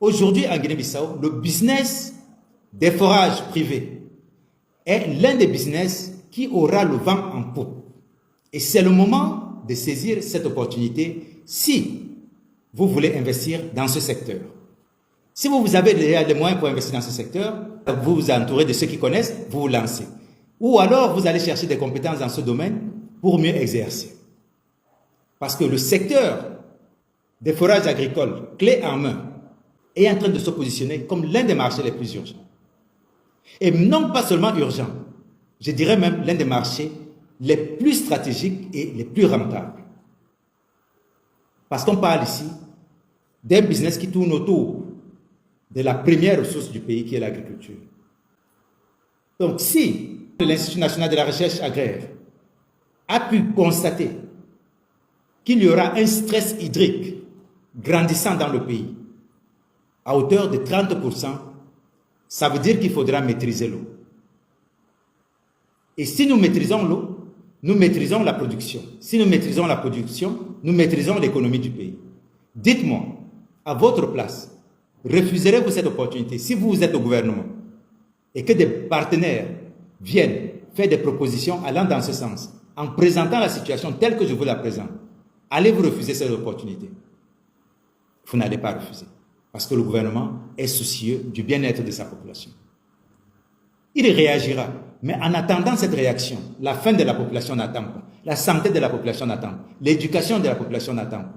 Aujourd'hui, en Guinée-Bissau, le business des forages privés est l'un des business qui aura le vent en poupe. Et c'est le moment de saisir cette opportunité si vous voulez investir dans ce secteur. Si vous avez les moyens pour investir dans ce secteur, vous vous entourez de ceux qui connaissent, vous vous lancez. Ou alors, vous allez chercher des compétences dans ce domaine pour mieux exercer. Parce que le secteur des forages agricoles, clé en main, est en train de se positionner comme l'un des marchés les plus urgents. Et non pas seulement urgent, je dirais même l'un des marchés les plus stratégiques et les plus rentables. Parce qu'on parle ici d'un business qui tourne autour de la première ressource du pays qui est l'agriculture. Donc si l'Institut national de la recherche agraire a pu constater qu'il y aura un stress hydrique grandissant dans le pays à hauteur de 30%, ça veut dire qu'il faudra maîtriser l'eau. Et si nous maîtrisons l'eau, nous maîtrisons la production. Si nous maîtrisons la production, nous maîtrisons l'économie du pays. Dites-moi, à votre place, refuserez-vous cette opportunité si vous êtes au gouvernement et que des partenaires viennent faire des propositions allant dans ce sens, en présentant la situation telle que je vous la présente, allez-vous refuser cette opportunité? Vous n'allez pas refuser, parce que le gouvernement est soucieux du bien-être de sa population. Il réagira, mais en attendant cette réaction, la fin de la population n'attend pas, la santé de la population n'attend pas, l'éducation de la population n'attend pas.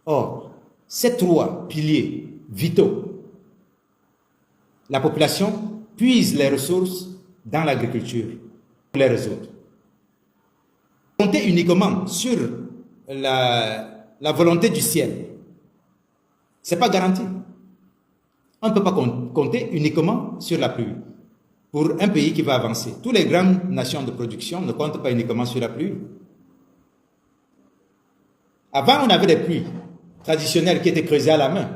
Or, ces trois piliers vitaux, la population puise les ressources dans l'agriculture pour les résoudre. Compter uniquement sur la volonté du ciel, ce n'est pas garanti. On ne peut pas compter uniquement sur la pluie pour un pays qui va avancer. Toutes les grandes nations de production ne comptent pas uniquement sur la pluie. Avant, on avait des pluies traditionnelles qui étaient creusées à la main.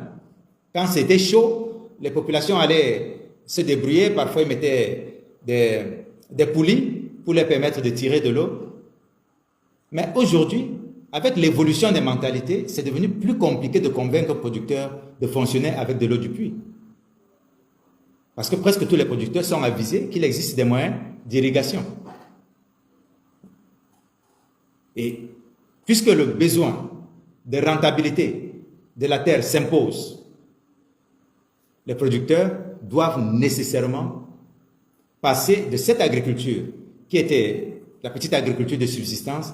Quand c'était chaud, les populations allaient se débrouiller. Parfois, ils mettaient des poulies pour leur permettre de tirer de l'eau. Mais aujourd'hui, avec l'évolution des mentalités, c'est devenu plus compliqué de convaincre les producteurs de fonctionner avec de l'eau du puits. Parce que presque tous les producteurs sont avisés qu'il existe des moyens d'irrigation. Et puisque le besoin de rentabilité de la terre s'impose, les producteurs doivent nécessairement passer de cette agriculture, qui était la petite agriculture de subsistance,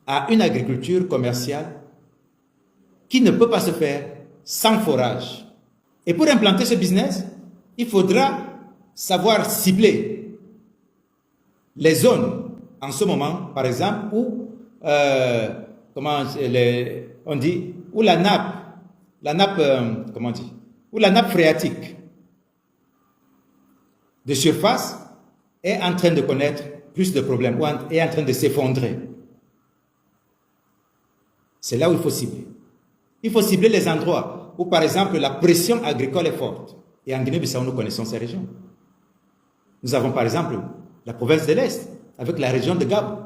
à une agriculture commerciale qui ne peut pas se faire sans forage. Et pour implanter ce business, il faudra savoir cibler les zones en ce moment, par exemple, où, où la nappe phréatique de surface est en train de connaître plus de problèmes, ou est en train de s'effondrer. C'est là où il faut cibler. Il faut cibler les endroits où, par exemple, la pression agricole est forte. Et en Guinée-Bissau, nous connaissons ces régions. Nous avons, par exemple, la province de l'Est, avec la région de Gabou.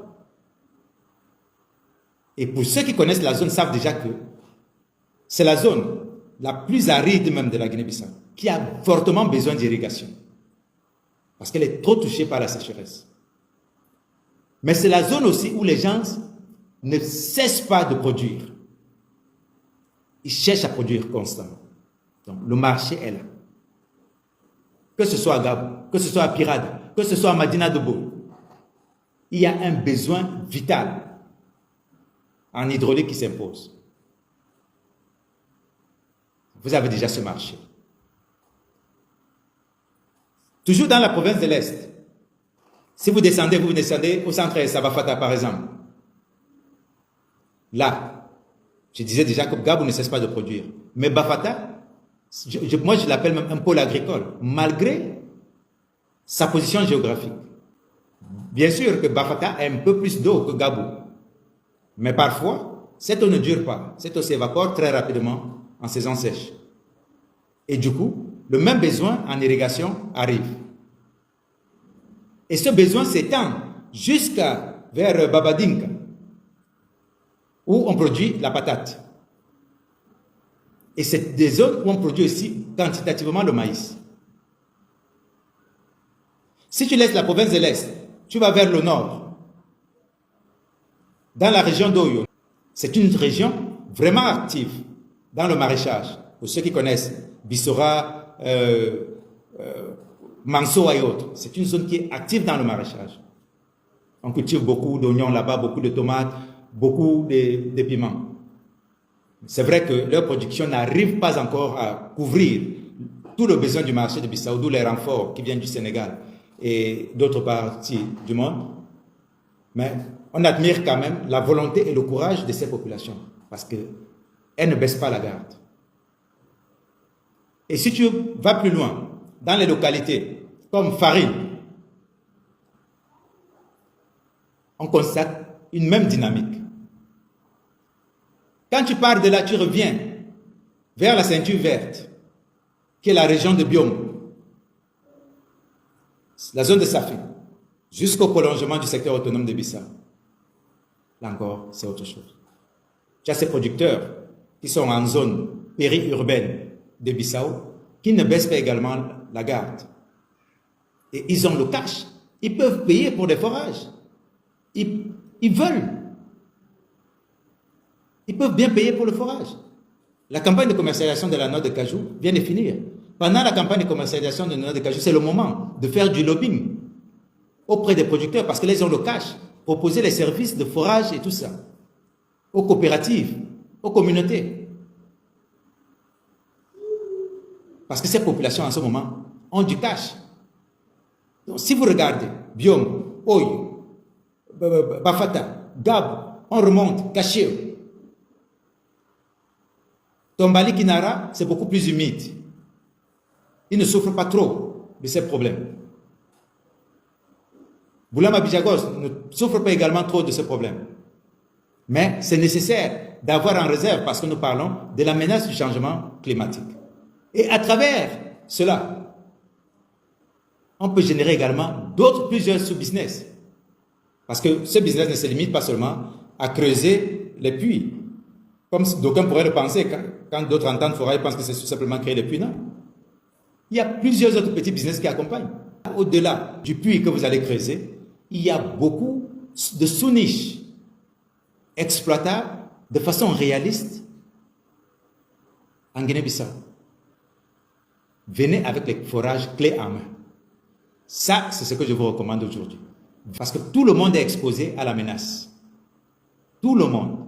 Et pour ceux qui connaissent la zone, savent déjà que c'est la zone la plus aride même de la Guinée-Bissau, qui a fortement besoin d'irrigation. Parce qu'elle est trop touchée par la sécheresse. Mais c'est la zone aussi où les gens ne cessent pas de produire. Ils cherchent à produire constamment. Donc, le marché est là. Que ce soit à Gabou, que ce soit à Pirada, que ce soit à Madina Dobo, il y a un besoin vital en hydraulique qui s'impose. Vous avez déjà ce marché. Toujours dans la province de l'Est, si vous descendez au centre de Sabafata, par exemple. Là, je disais déjà que Gabou ne cesse pas de produire. Mais Bafata, moi je l'appelle même un pôle agricole, malgré sa position géographique. Bien sûr que Bafata a un peu plus d'eau que Gabou. Mais parfois, cette eau ne dure pas. Cette eau s'évapore très rapidement en saison sèche. Et du coup, le même besoin en irrigation arrive. Et ce besoin s'étend jusqu'à vers Babadinka, où on produit la patate. Et c'est des zones où on produit aussi quantitativement le maïs. Si tu laisses la province de l'Est, tu vas vers le nord, dans la région d'Oyo. C'est une région vraiment active dans le maraîchage. Pour ceux qui connaissent Bissora, Mansoa et autres, c'est une zone qui est active dans le maraîchage. On cultive beaucoup d'oignons là-bas, beaucoup de tomates, beaucoup de piments. C'est vrai que leur production n'arrive pas encore à couvrir tout le besoin du marché de Bissau, d'où les renforts qui viennent du Sénégal et d'autres parties du monde. Mais on admire quand même la volonté et le courage de ces populations parce qu'elles ne baissent pas la garde. Et si tu vas plus loin, dans les localités comme Farine, on constate une même dynamique. Quand tu pars de là, tu reviens vers la ceinture verte, qui est la région de Biome, la zone de Safi, jusqu'au prolongement du secteur autonome de Bissau. Là encore, c'est autre chose. Tu as ces producteurs qui sont en zone périurbaine de Bissau, qui ne baissent pas également la garde. Et ils ont le cash. Ils peuvent payer pour des forages. Ils veulent. Ils peuvent bien payer pour le forage. La campagne de commercialisation de la noix de cajou vient de finir. Pendant la campagne de commercialisation de la noix de cajou, c'est le moment de faire du lobbying auprès des producteurs parce que là, ils ont le cash. Proposer les services de forage et tout ça. Aux coopératives, aux communautés. Parce que ces populations, en ce moment, ont du cash. Donc, si vous regardez, Biome, Oyo, Bafata, Gab, on remonte, Cacheo, Tombali Kinara, c'est beaucoup plus humide. Il ne souffre pas trop de ces problèmes. Boulama Bijagos ne souffre pas également trop de ces problèmes. Mais c'est nécessaire d'avoir en réserve parce que nous parlons de la menace du changement climatique. Et à travers cela, on peut générer également plusieurs sous-business. Parce que ce business ne se limite pas seulement à creuser les puits. Comme d'aucuns pourraient le penser, quand d'autres entendent forêt, ils pensent que c'est tout simplement créer des puits. Non. Il y a plusieurs autres petits business qui accompagnent. Au-delà du puits que vous allez creuser, il y a beaucoup de sous-niches exploitables de façon réaliste en Guinée-Bissau. Venez avec les forages clés en main. Ça, c'est ce que je vous recommande aujourd'hui. Parce que tout le monde est exposé à la menace. Tout le monde.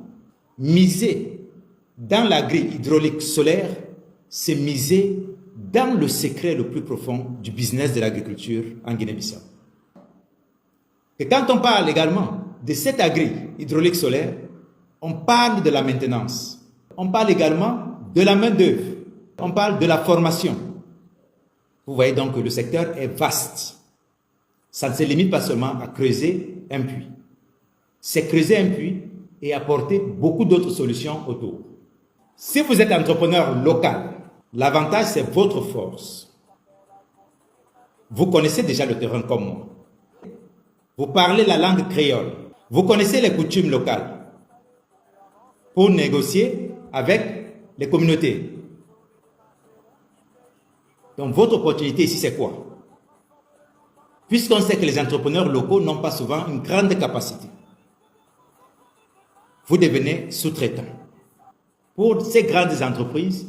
Miser dans la grille hydraulique solaire, c'est miser dans le secret le plus profond du business de l'agriculture en Guinée-Bissau. Et quand on parle également de cette grille hydraulique solaire, on parle de la maintenance. On parle également de la main-d'œuvre. On parle de la formation. Vous voyez donc que le secteur est vaste. Ça ne se limite pas seulement à creuser un puits. C'est creuser un puits et apporter beaucoup d'autres solutions autour. Si vous êtes entrepreneur local, l'avantage c'est votre force. Vous connaissez déjà le terrain comme moi. Vous parlez la langue créole. Vous connaissez les coutumes locales pour négocier avec les communautés. Donc votre opportunité ici c'est quoi? Puisqu'on sait que les entrepreneurs locaux n'ont pas souvent une grande capacité. Vous devenez sous-traitant. Pour ces grandes entreprises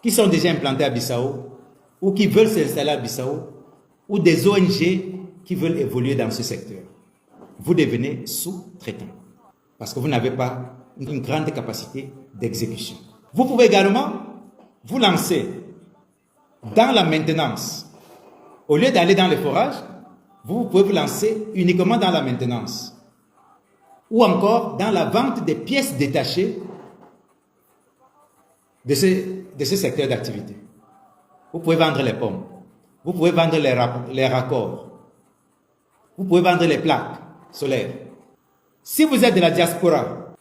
qui sont déjà implantées à Bissau ou qui veulent s'installer à Bissau ou des ONG qui veulent évoluer dans ce secteur, vous devenez sous-traitant parce que vous n'avez pas une grande capacité d'exécution. Vous pouvez également vous lancer dans la maintenance. Au lieu d'aller dans les forages, vous pouvez vous lancer uniquement dans la maintenance. Ou encore dans la vente des pièces détachées de ce secteur d'activité. Vous pouvez vendre les pommes, vous pouvez vendre les raccords, vous pouvez vendre les plaques solaires. Si vous êtes de la diaspora,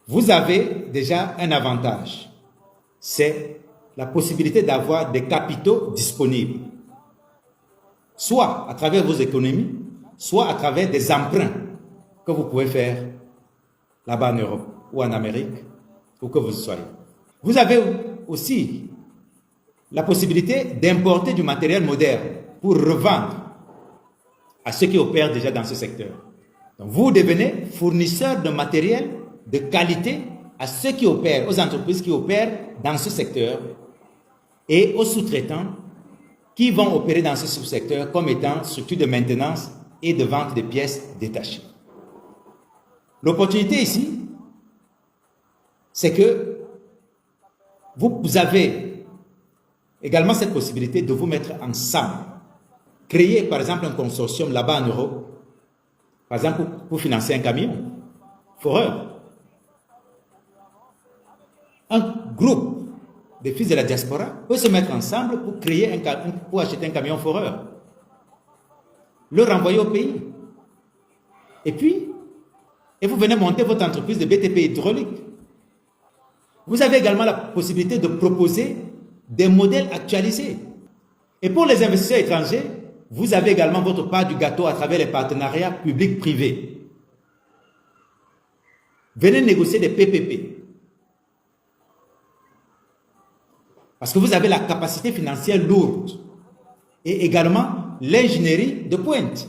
vous avez déjà un avantage. C'est la possibilité d'avoir des capitaux disponibles. Soit à travers vos économies, soit à travers des emprunts que vous pouvez faire là-bas en Europe ou en Amérique, où que vous soyez. Vous avez aussi la possibilité d'importer du matériel moderne pour revendre à ceux qui opèrent déjà dans ce secteur. Donc vous devenez fournisseur de matériel de qualité à ceux qui opèrent, aux entreprises qui opèrent dans ce secteur et aux sous-traitants qui vont opérer dans ce sous-secteur comme étant structure de maintenance et de vente de pièces détachées. L'opportunité ici, c'est que vous avez également cette possibilité de vous mettre ensemble. Créer par exemple un consortium là-bas en Europe, par exemple pour financer un camion, foreur. Un groupe des fils de la diaspora peut se mettre ensemble pour créer pour acheter un camion foreur, le renvoyer au pays. Et vous venez monter votre entreprise de BTP hydraulique. Vous avez également la possibilité de proposer des modèles actualisés. Et pour les investisseurs étrangers, vous avez également votre part du gâteau à travers les partenariats publics-privés. Venez négocier des PPP. Parce que vous avez la capacité financière lourde et également l'ingénierie de pointe.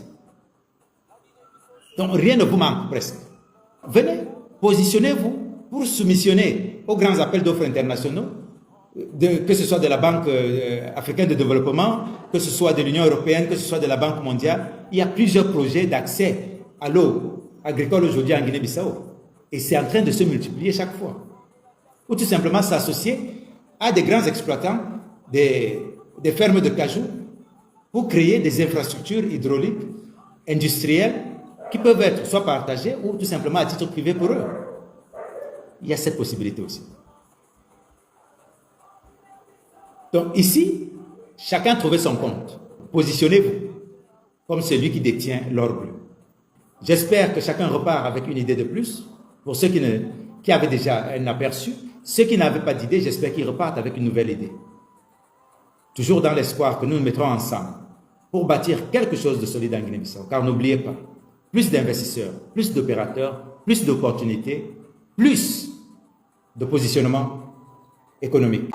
Donc rien ne vous manque presque. Venez, positionnez-vous pour soumissionner aux grands appels d'offres internationaux, que ce soit de la Banque africaine de développement, que ce soit de l'Union européenne, que ce soit de la Banque mondiale. Il y a plusieurs projets d'accès à l'eau agricole aujourd'hui en Guinée-Bissau. Et c'est en train de se multiplier chaque fois. Ou tout simplement s'associer à des grands exploitants, des fermes de cajou, pour créer des infrastructures hydrauliques, industrielles, qui peuvent être soit partagées ou tout simplement à titre privé pour eux. Il y a cette possibilité aussi. Donc ici, chacun trouvait son compte. Positionnez-vous comme celui qui détient l'or bleu. J'espère que chacun repart avec une idée de plus. Pour ceux qui avaient déjà un aperçu, ceux qui n'avaient pas d'idée, j'espère qu'ils repartent avec une nouvelle idée. Toujours dans l'espoir que nous nous mettrons ensemble pour bâtir quelque chose de solide en Guinée-Bissau. Car n'oubliez pas, plus d'investisseurs, plus d'opérateurs, plus d'opportunités, plus de positionnement économique.